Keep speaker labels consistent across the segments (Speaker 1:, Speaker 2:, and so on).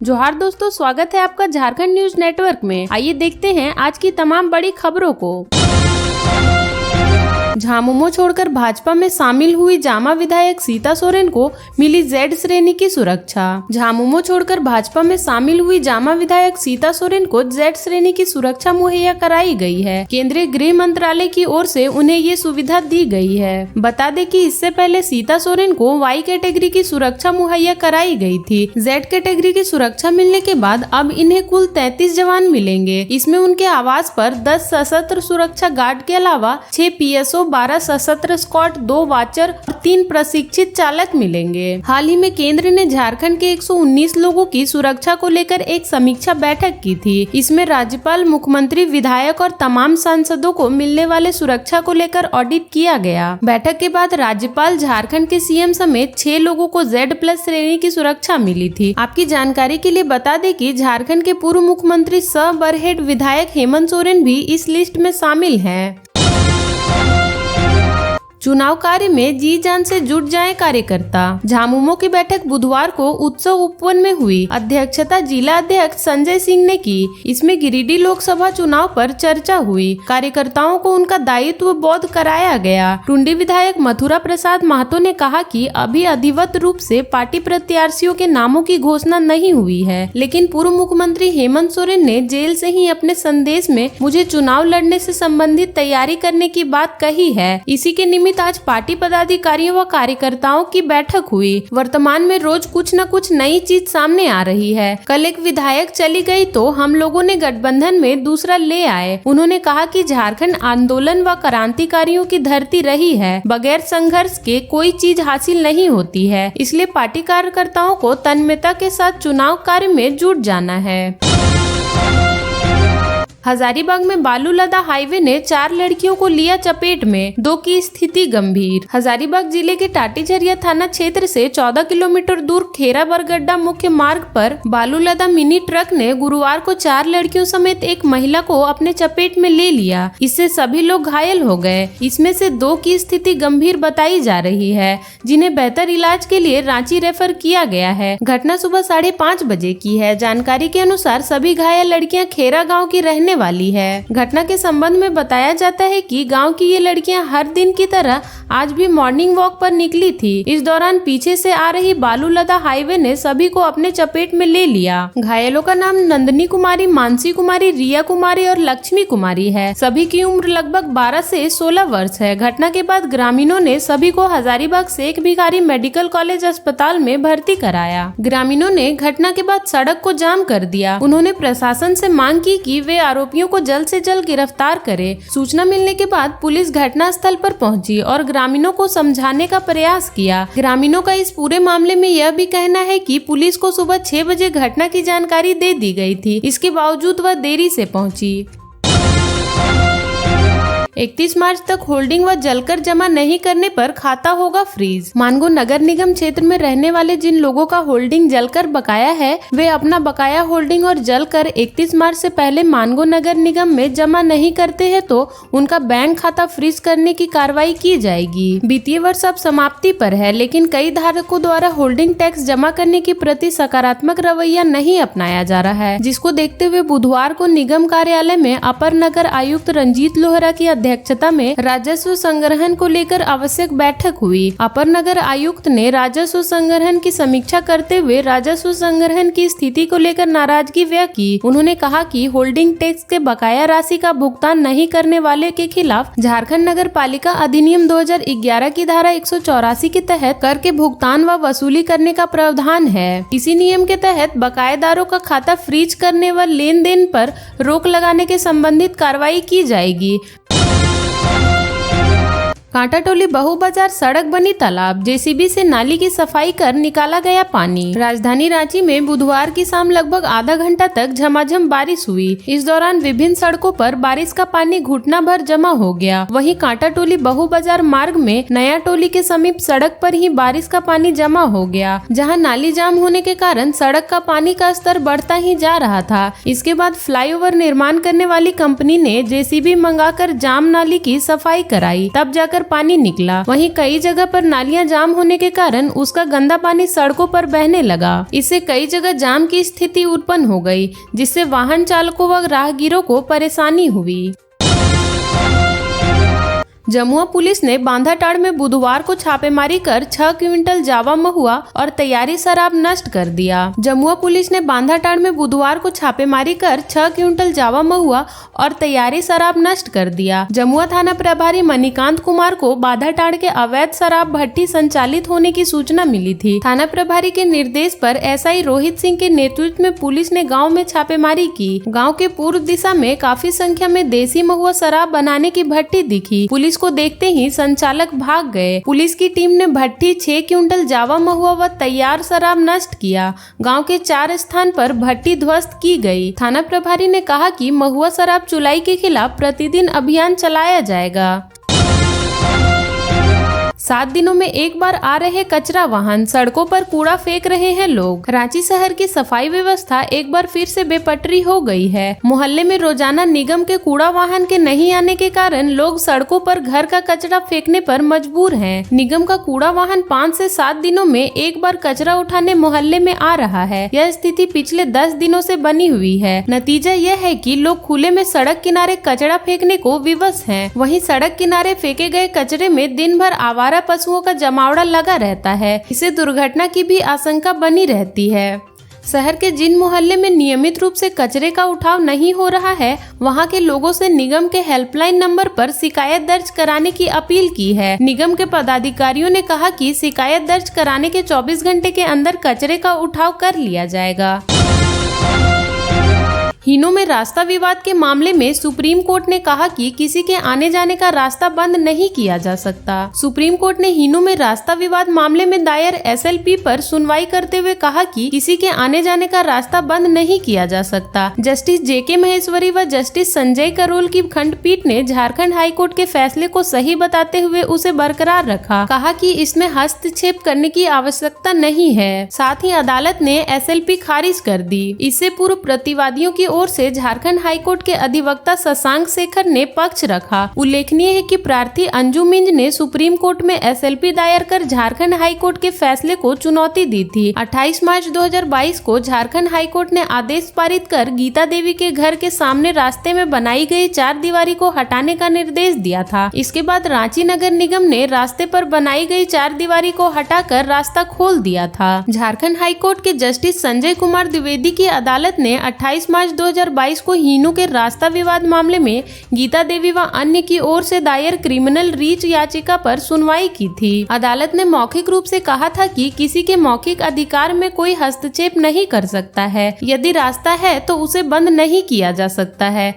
Speaker 1: जोहार दोस्तों, स्वागत है आपका झारखंड न्यूज नेटवर्क में। आइए देखते हैं आज की तमाम बड़ी खबरों को। झामुमो छोड़कर भाजपा में शामिल हुई जामा विधायक सीता सोरेन को मिली जेड श्रेणी की सुरक्षा। झामुमो छोड़कर भाजपा में शामिल हुई जामा विधायक सीता सोरेन को जेड श्रेणी की सुरक्षा मुहैया कराई गई है। केंद्रीय गृह मंत्रालय की ओर से उन्हें ये सुविधा दी गई है। बता दें कि इससे पहले सीता सोरेन को वाई कैटेगरी की सुरक्षा मुहैया कराई गई थी। जेड कैटेगरी की सुरक्षा मिलने के बाद अब इन्हें कुल 33 जवान मिलेंगे। इसमें उनके आवास पर 10 सशस्त्र सुरक्षा गार्ड के अलावा 6 PSO, 12 सशस्त्र स्क्वाड, 2 वाचर और 3 प्रशिक्षित चालक मिलेंगे। हाल ही में केंद्र ने झारखंड के 119 लोगों की सुरक्षा को लेकर एक समीक्षा बैठक की थी। इसमें राज्यपाल, मुख्यमंत्री, विधायक और तमाम सांसदों को मिलने वाले सुरक्षा को लेकर ऑडिट किया गया। बैठक के बाद राज्यपाल, झारखंड के CM समेत 6 लोगों को Z+ श्रेणी की सुरक्षा मिली थी। आपकी जानकारी के लिए बता दें कि झारखंड के पूर्व मुख्यमंत्री सह बरहेट विधायक हेमंत सोरेन भी इस लिस्ट में शामिल हैं। चुनाव कार्य में जी जान से जुट जाए कार्यकर्ता। झामुमो की बैठक बुधवार को उत्सव उपवन में हुई। अध्यक्षता जिला अध्यक्ष संजय सिंह ने की। इसमें गिरिडीह लोकसभा चुनाव पर चर्चा हुई। कार्यकर्ताओं को उनका दायित्व बोध कराया गया। टुंडी विधायक मथुरा प्रसाद महतो ने कहा कि अभी अधिवत रूप से पार्टी प्रत्याशियों के नामों की घोषणा नहीं हुई है, लेकिन पूर्व मुख्यमंत्री हेमंत सोरेन ने जेल से ही अपने संदेश में मुझे चुनाव लड़ने से संबंधित तैयारी करने की बात कही है। इसी के निमित्त आज पार्टी पदाधिकारियों व कार्यकर्ताओं की बैठक हुई। वर्तमान में रोज कुछ न कुछ नई चीज सामने आ रही है। कल एक विधायक चली गई तो हम लोगों ने गठबंधन में दूसरा ले आए। उन्होंने कहा कि झारखंड आंदोलन व क्रांतिकारियों की धरती रही है। बगैर संघर्ष के कोई चीज हासिल नहीं होती है। इसलिए पार्टी कार्यकर्ताओं को तन्मयता के साथ चुनाव कार्य में जुट जाना है। हजारीबाग में बालू लदा हाईवे ने 4 लड़कियों को लिया चपेट में, 2 की स्थिति गंभीर। हजारीबाग जिले के टाटीझरिया थाना क्षेत्र से 14 किलोमीटर दूर खेरा बरगड्डा मुख्य मार्ग पर बालू लदा मिनी ट्रक ने गुरुवार को 4 लड़कियों समेत एक महिला को अपने चपेट में ले लिया। इससे सभी लोग घायल हो गए। इसमें से 2 की स्थिति गंभीर बताई जा रही है, जिन्हें बेहतर इलाज के लिए रांची रेफर किया गया है। घटना सुबह 5:30 बजे की है। जानकारी के अनुसार सभी घायल लड़कियां खेरा गाँव की रहने वाली है। घटना के संबंध में बताया जाता है कि गांव की ये लड़कियां हर दिन की तरह आज भी मॉर्निंग वॉक पर निकली थी। इस दौरान पीछे से आ रही बालू लदा हाईवे ने सभी को अपने चपेट में ले लिया। घायलों का नाम नंदनी कुमारी, मानसी कुमारी, रिया कुमारी और लक्ष्मी कुमारी है। सभी की उम्र लगभग 12 से 16 वर्ष है। घटना के बाद ग्रामीणों ने सभी को हजारीबाग शेख भिखारी मेडिकल कॉलेज अस्पताल में भर्ती कराया। ग्रामीणों ने घटना के बाद सड़क को जाम कर दिया। उन्होंने प्रशासन से मांग की कि वे आरोपियों को जल्द से जल्द गिरफ्तार करे। सूचना मिलने के बाद पुलिस घटना स्थल पर पहुंची और ग्रामीणों को समझाने का प्रयास किया। ग्रामीणों का इस पूरे मामले में यह भी कहना है कि पुलिस को सुबह 6 बजे घटना की जानकारी दे दी गई थी। इसके बावजूद वह देरी से पहुंची। 31 मार्च तक होल्डिंग व जलकर जमा नहीं करने पर खाता होगा फ्रीज। मानगो नगर निगम क्षेत्र में रहने वाले जिन लोगों का होल्डिंग जलकर बकाया है, वे अपना बकाया होल्डिंग और जलकर 31 मार्च से पहले मानगो नगर निगम में जमा नहीं करते हैं तो उनका बैंक खाता फ्रीज करने की कार्रवाई की जाएगी। वित्तीय वर्ष अब समाप्ति पर है, लेकिन कई धारकों द्वारा होल्डिंग टैक्स जमा करने के प्रति सकारात्मक रवैया नहीं अपनाया जा रहा है, जिसको देखते हुए बुधवार को निगम कार्यालय में अपर नगर आयुक्त रंजीत लोहरा की अध्यक्षता में राजस्व संग्रहण को लेकर आवश्यक बैठक हुई। अपर नगर आयुक्त ने राजस्व संग्रहण की समीक्षा करते हुए राजस्व संग्रहण की स्थिति को लेकर नाराजगी व्यक्त की। उन्होंने कहा कि होल्डिंग टैक्स के बकाया राशि का भुगतान नहीं करने वाले के खिलाफ झारखंड नगर पालिका अधिनियम 2011 की धारा 184 के तहत कर के भुगतान व वसूली करने का प्रावधान है। इसी नियम के तहत बकायेदारों का खाता फ्रीज करने व लेन देन पर रोक लगाने के संबंधित कार्रवाई की जाएगी। कांटाटोली बहु बाजार सड़क बनी तालाब, JCB से नाली की सफाई कर निकाला गया पानी। राजधानी रांची में बुधवार की शाम लगभग आधा घंटा तक झमाझम बारिश हुई। इस दौरान विभिन्न सड़कों पर बारिश का पानी घुटना भर जमा हो गया। वहीं कांटाटोली बहु बाजार मार्ग में नया टोली के समीप सड़क पर ही बारिश का पानी जमा हो गया, जहां नाली जाम होने के कारण सड़क का पानी का स्तर बढ़ता ही जा रहा था। इसके बाद फ्लाईओवर निर्माण करने वाली कंपनी ने JCB मंगाकर जाम नाली की सफाई कराई, तब जाकर पानी निकला। वहीं कई जगह पर नालियां जाम होने के कारण उसका गंदा पानी सड़कों पर बहने लगा। इससे कई जगह जाम की स्थिति उत्पन्न हो गई, जिससे वाहन चालकों व राहगीरों को परेशानी हुई। जमुआ पुलिस ने बांधाटाड़ में बुधवार को छापेमारी कर 6 क्विंटल जावा महुआ और तैयारी शराब नष्ट कर दिया। जमुआ पुलिस ने बांधाटाड़ में बुधवार को छापेमारी कर 6 क्विंटल जावा महुआ और तैयारी शराब नष्ट कर दिया। जमुआ थाना प्रभारी मणिकांत कुमार को बांधाटाड़ के अवैध शराब भट्टी संचालित होने की सूचना मिली थी। थाना प्रभारी के निर्देश पर एसआई रोहित सिंह के नेतृत्व में पुलिस ने गाँव में छापेमारी की। गाँव के पूर्व दिशा में काफी संख्या में देसी महुआ शराब बनाने की भट्टी दिखी। पुलिस को देखते ही संचालक भाग गए। पुलिस की टीम ने भट्टी 6 क्विंटल जावा महुआ व तैयार शराब नष्ट किया। गांव के 4 स्थान पर भट्टी ध्वस्त की गई। थाना प्रभारी ने कहा कि महुआ शराब चुलाई के खिलाफ प्रतिदिन अभियान चलाया जाएगा। 7 दिनों में एक बार आ रहे कचरा वाहन, सड़कों पर कूड़ा फेंक रहे हैं लोग। रांची शहर की सफाई व्यवस्था एक बार फिर से बेपटरी हो गई है। मोहल्ले में रोजाना निगम के कूड़ा वाहन के नहीं आने के कारण लोग सड़कों पर घर का कचरा फेंकने पर मजबूर हैं। निगम का कूड़ा वाहन 5 से 7 दिनों में एक बार कचरा उठाने मोहल्ले में आ रहा है। यह स्थिति पिछले 10 दिनों से बनी हुई है। नतीजा यह है कि लोग खुले में सड़क किनारे कचरा फेंकने को विवश हैं। वहीं सड़क किनारे फेंके गए कचरे में दिन भर आवारा पशुओं का जमावड़ा लगा रहता है। इससे दुर्घटना की भी आशंका बनी रहती है। शहर के जिन मोहल्ले में नियमित रूप से कचरे का उठाव नहीं हो रहा है, वहां के लोगों से निगम के हेल्पलाइन नंबर पर शिकायत दर्ज कराने की अपील की है। निगम के पदाधिकारियों ने कहा कि शिकायत दर्ज कराने के 24 घंटे के अंदर कचरे का उठाव कर लिया जाएगा। हिनों में रास्ता विवाद के मामले में सुप्रीम कोर्ट ने कहा कि किसी के आने जाने का रास्ता बंद नहीं किया जा सकता। सुप्रीम कोर्ट ने हिनों में रास्ता विवाद मामले में दायर एसएलपी पर सुनवाई करते हुए कहा कि किसी के आने जाने का रास्ता बंद नहीं किया जा सकता। जस्टिस जेके महेश्वरी व जस्टिस संजय करोल की खंडपीठ ने झारखंड हाईकोर्ट के फैसले को सही बताते हुए उसे बरकरार रखा। कहा कि इसमें हस्तक्षेप करने की आवश्यकता नहीं है। साथ ही अदालत ने एसएलपी खारिज कर दी। इससे पूर्व प्रतिवादियों की ओर से झारखंड हाईकोर्ट के अधिवक्ता शशांक शेखर ने पक्ष रखा। उल्लेखनीय है कि प्रार्थी अंजू मिंज ने सुप्रीम कोर्ट में एसएलपी दायर कर झारखंड हाईकोर्ट के फैसले को चुनौती दी थी। 28 मार्च 2022 को झारखंड हाईकोर्ट ने आदेश पारित कर गीता देवी के घर के सामने रास्ते में बनाई गई 4 दीवारी को हटाने का निर्देश दिया था। इसके बाद रांची नगर निगम ने रास्ते पर बनाई गई 4 दीवारी को हटाकर रास्ता खोल दिया था। झारखंड हाईकोर्ट के जस्टिस संजय कुमार द्विवेदी की अदालत ने 28 मार्च 2022 को हिनों के रास्ता विवाद मामले में गीता देवी व अन्य की ओर से दायर क्रिमिनल रीच याचिका पर सुनवाई की थी। अदालत ने मौखिक रूप से कहा था कि किसी के मौखिक अधिकार में कोई हस्तक्षेप नहीं कर सकता है। यदि रास्ता है तो उसे बंद नहीं किया जा सकता है।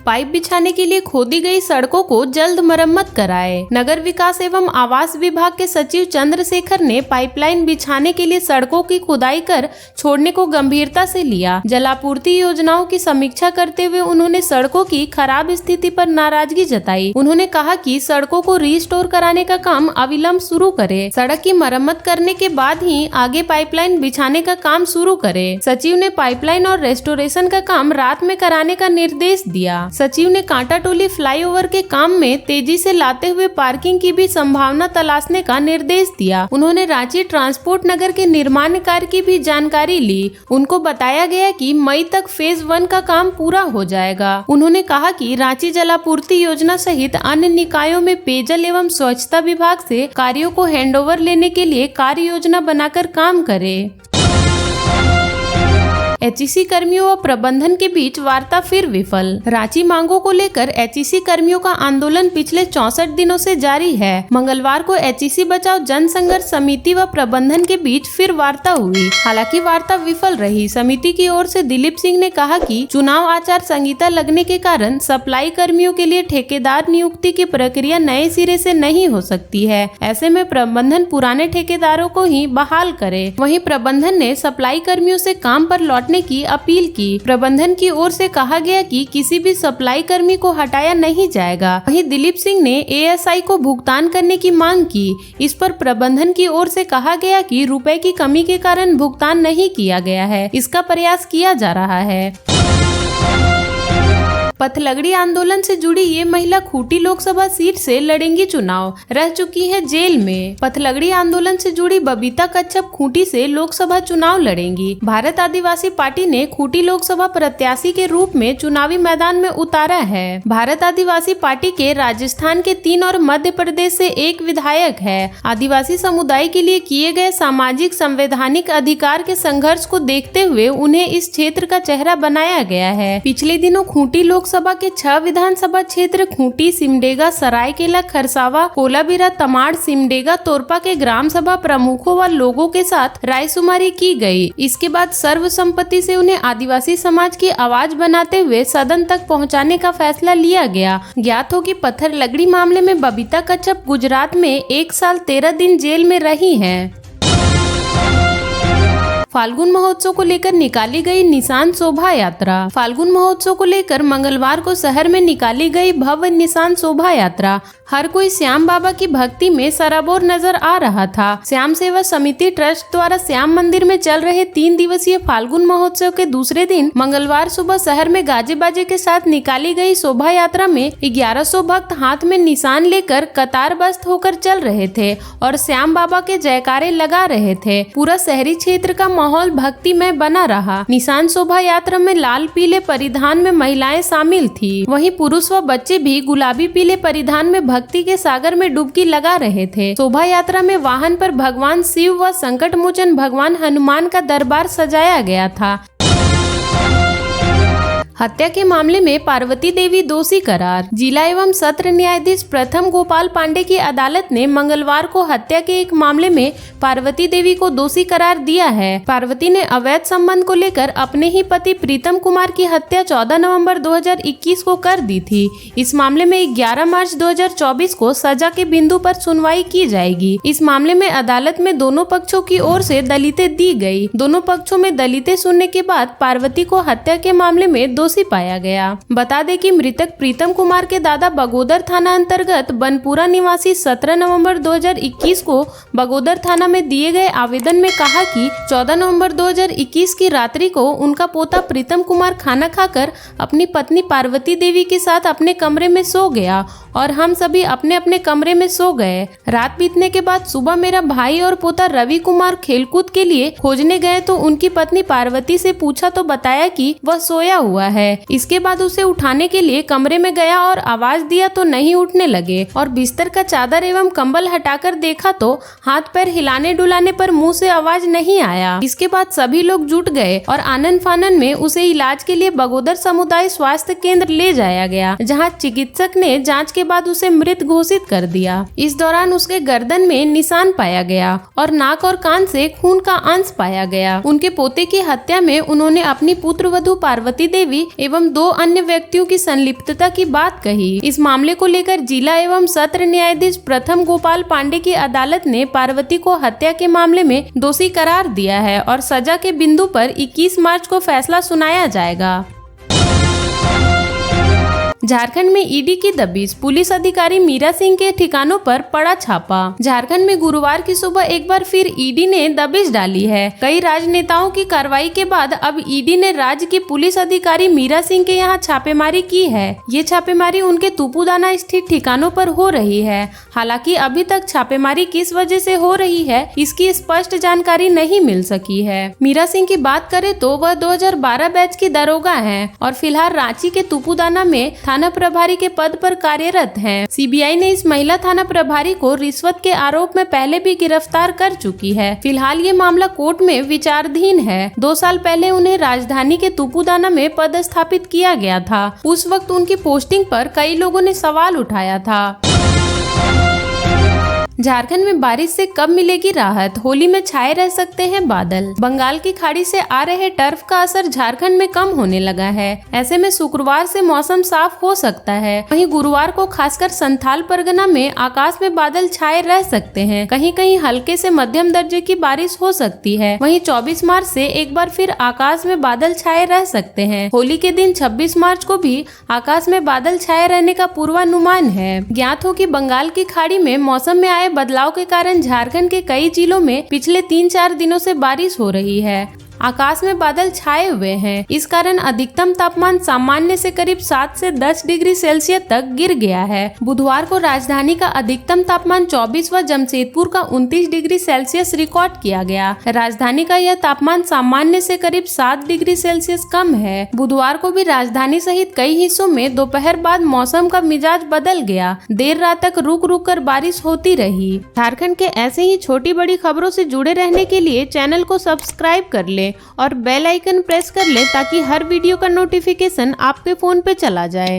Speaker 1: पाइप बिछाने के लिए खोदी गई सड़कों को जल्द मरम्मत कराए। नगर विकास एवं आवास विभाग के सचिव चंद्रशेखर ने पाइपलाइन बिछाने के लिए सड़कों की खुदाई कर छोड़ने को गंभीरता से लिया। जलापूर्ति योजनाओं की समीक्षा करते हुए उन्होंने सड़कों की खराब स्थिति पर नाराजगी जताई। उन्होंने कहा कि सड़कों को रिस्टोर कराने का काम अविलंब शुरू करे। सड़क की मरम्मत करने के बाद ही आगे पाइपलाइन बिछाने का काम शुरू करे। सचिव ने पाइपलाइन और रेस्टोरेशन का काम रात में कराने का निर्देश दिया। सचिव ने कांटा टोली फ्लाईओवर के काम में तेजी से लाते हुए पार्किंग की भी संभावना तलाशने का निर्देश दिया। उन्होंने रांची ट्रांसपोर्ट नगर के निर्माण कार्य की भी जानकारी ली। उनको बताया गया कि मई तक फेज 1 का काम पूरा हो जाएगा। उन्होंने कहा कि रांची जलापूर्ति योजना सहित अन्य निकायों में पेयजल एवं स्वच्छता विभाग से कार्यों को हैंडओवर लेने के लिए कार्य योजना बनाकर काम करे। एचईसी कर्मियों व प्रबंधन के बीच वार्ता फिर विफल। रांची मांगों को लेकर एचईसी कर्मियों का आंदोलन पिछले 64 दिनों से जारी है। मंगलवार को एचईसी बचाओ जन संघर्ष समिति व प्रबंधन के बीच फिर वार्ता हुई। हालांकि वार्ता विफल रही। समिति की ओर से दिलीप सिंह ने कहा कि चुनाव आचार संहिता लगने के कारण सप्लाई कर्मियों के लिए ठेकेदार नियुक्ति की प्रक्रिया नए सिरे से नहीं हो सकती है। ऐसे में प्रबंधन पुराने ठेकेदारों को ही बहाल करे। वहीं प्रबंधन ने सप्लाई कर्मियों से काम पर लौटने की अपील की। प्रबंधन की ओर से कहा गया कि किसी भी सप्लाई कर्मी को हटाया नहीं जाएगा। वहीं दिलीप सिंह ने एएसआई को भुगतान करने की मांग की। इस पर प्रबंधन की ओर से कहा गया कि रुपए की कमी के कारण भुगतान नहीं किया गया है, इसका प्रयास किया जा रहा है। पथलगड़ी आंदोलन से जुड़ी ये महिला खूंटी लोकसभा सीट से लड़ेंगी चुनाव, रह चुकी है जेल में। पथलगड़ी आंदोलन से जुड़ी बबीता कच्छप खूंटी से लोकसभा चुनाव लड़ेंगी। भारत आदिवासी पार्टी ने खूंटी लोकसभा प्रत्याशी के रूप में चुनावी मैदान में उतारा है। भारत आदिवासी पार्टी के राजस्थान के 3 और मध्य प्रदेश से 1 विधायक है। आदिवासी समुदाय के लिए किए गए सामाजिक संवैधानिक अधिकार के संघर्ष को देखते हुए उन्हें इस क्षेत्र का चेहरा बनाया गया है। पिछले दिनों खूंटी लोकसभा के 6 विधानसभा क्षेत्र खूंटी, सिमडेगा, सरायकेला, खरसावा, कोलाबिरा, तमाड़, सिमडेगा, तोरपा के ग्राम सभा प्रमुखों व लोगों के साथ रायशुमारी की गई। इसके बाद सर्वसम्मति से उन्हें आदिवासी समाज की आवाज बनाते हुए सदन तक पहुंचाने का फैसला लिया गया। ज्ञात हो कि पत्थलगड़ी मामले में बबीता कच्छप गुजरात में 1 साल 13 दिन जेल में रही हैं। फाल्गुन महोत्सव को लेकर निकाली गई निशान शोभा यात्रा। फाल्गुन महोत्सव को लेकर मंगलवार को शहर में निकाली गई भव्य निशान शोभा यात्रा हर कोई श्याम बाबा की भक्ति में सराबोर नजर आ रहा था। श्याम सेवा समिति ट्रस्ट द्वारा श्याम मंदिर में चल रहे 3 दिवसीय फाल्गुन महोत्सव के दूसरे दिन मंगलवार सुबह शहर में गाजे बाजे के साथ निकाली गई शोभा यात्रा में 1100 भक्त हाथ में निशान लेकर कतारबद्ध होकर चल रहे थे और श्याम बाबा के जयकारे लगा रहे थे। पूरा शहरी क्षेत्र का माहौल भक्तिमय बना रहा। निशान शोभा यात्रा में लाल पीले परिधान में महिलाएं शामिल थी। वहीं पुरुष व बच्चे भी गुलाबी पीले परिधान में भक्ति के सागर में डुबकी लगा रहे थे। शोभा यात्रा में वाहन पर भगवान शिव व संकट मोचन भगवान हनुमान का दरबार सजाया गया था। हत्या के मामले में पार्वती देवी दोषी करार। जिला एवं सत्र न्यायाधीश प्रथम गोपाल पांडे की अदालत ने मंगलवार को हत्या के एक मामले में पार्वती देवी को दोषी करार दिया है। पार्वती ने अवैध संबंध को लेकर अपने ही पति प्रीतम कुमार की हत्या 14 नवंबर 2021 को कर दी थी। इस मामले में 11 मार्च 2024 को सजा के बिंदु पर सुनवाई की जाएगी। इस मामले में अदालत में दोनों पक्षों की ओर से दलीलें दी गई। दोनों पक्षों में दलीलें सुनने के बाद पार्वती को हत्या के मामले में दोषी पाया गया। बता दें कि मृतक प्रीतम कुमार के दादा बगोदर थाना अंतर्गत बनपुरा निवासी 17 नवंबर 2021 को बगोदर थाना में दिए गए आवेदन में कहा कि 14 नवंबर 2021 की रात्रि को उनका पोता प्रीतम कुमार खाना खाकर अपनी पत्नी पार्वती देवी के साथ अपने कमरे में सो गया और हम सभी अपने अपने कमरे में सो गए। रात बीतने के बाद सुबह मेरा भाई और पोता रवि कुमार खेलकूद के लिए खोजने गए तो उनकी पत्नी पार्वती से पूछा तो बताया कि वह सोया हुआ है। इसके बाद उसे उठाने के लिए कमरे में गया और आवाज दिया तो नहीं उठने लगे और बिस्तर का चादर एवं कंबल हटाकर देखा तो हाथ पैर हिलाने डुलाने पर मुंह से आवाज नहीं आया। इसके बाद सभी लोग जुट गए और आनन फानन में उसे इलाज के लिए बगोदर समुदाय स्वास्थ्य केंद्र ले जाया गया, जहां चिकित्सक ने जांच के बाद उसे मृत घोषित कर दिया। इस दौरान उसके गर्दन में निशान पाया गया और नाक और कान से खून का अंश पाया गया। उनके पोते की हत्या में उन्होंने अपनी पुत्रवधू पार्वती देवी एवं 2 अन्य व्यक्तियों की संलिप्तता की बात कही। इस मामले को लेकर जिला एवं सत्र न्यायाधीश प्रथम गोपाल पांडे की अदालत ने पार्वती को हत्या के मामले में दोषी करार दिया है और सजा के बिंदु पर 21 मार्च को फैसला सुनाया जाएगा। झारखंड में ईडी की दबिश, पुलिस अधिकारी मीरा सिंह के ठिकानों पर पड़ा छापा। झारखंड में गुरुवार की सुबह एक बार फिर ईडी ने दबिश डाली है। कई राजनेताओं की कार्रवाई के बाद अब ईडी ने राज्य की पुलिस अधिकारी मीरा सिंह के यहाँ छापेमारी की है। ये छापेमारी उनके तुपुदाना स्थित ठिकानों पर हो रही है। हालांकि अभी तक छापेमारी किस वजह से हो रही है इसकी स्पष्ट जानकारी नहीं मिल सकी है। मीरा सिंह की बात करें तो वह 2012 बैच की दरोगा हैं और फिलहाल रांची के तुपुदाना में थाना प्रभारी के पद पर कार्यरत हैं। सीबीआई ने इस महिला थाना प्रभारी को रिश्वत के आरोप में पहले भी गिरफ्तार कर चुकी है। फिलहाल ये मामला कोर्ट में विचाराधीन है। 2 साल पहले उन्हें राजधानी के तुपुदाना में पदस्थापित किया गया था। उस वक्त उनकी पोस्टिंग पर कई लोगों ने सवाल उठाया था। झारखंड में बारिश से कब मिलेगी राहत, होली में छाए रह सकते हैं बादल। बंगाल की खाड़ी से आ रहे टर्फ का असर झारखंड में कम होने लगा है। ऐसे में शुक्रवार से मौसम साफ हो सकता है। वहीं गुरुवार को खासकर संथाल परगना में आकाश में बादल छाए रह सकते हैं। कहीं कहीं हल्के से मध्यम दर्जे की बारिश हो सकती है। वहीं 24 मार्च से एक बार फिर आकाश में बादल छाए रह सकते हैं। होली के दिन 26 मार्च को भी आकाश में बादल छाए रहने का पूर्वानुमान है। ज्ञात हो कि बंगाल की खाड़ी में मौसम में आए बदलाव के कारण झारखंड के कई जिलों में पिछले 3-4 दिनों से बारिश हो रही है। आकाश में बादल छाए हुए हैं। इस कारण अधिकतम तापमान सामान्य से करीब 7 से 10 डिग्री सेल्सियस तक गिर गया है। बुधवार को राजधानी का अधिकतम तापमान 24 व जमशेदपुर का 29 डिग्री सेल्सियस रिकॉर्ड किया गया। राजधानी का यह तापमान सामान्य से करीब 7 डिग्री सेल्सियस कम है। बुधवार को भी राजधानी सहित कई हिस्सों में दोपहर बाद मौसम का मिजाज बदल गया। देर रात तक रुक रुक कर बारिश होती रही। झारखंड के ऐसे ही छोटी बड़ी खबरों से जुड़े रहने के लिए चैनल को सब्सक्राइब कर ले और बेल आइकन प्रेस कर ले ताकि हर वीडियो का नोटिफिकेशन आपके फोन पे चला जाए।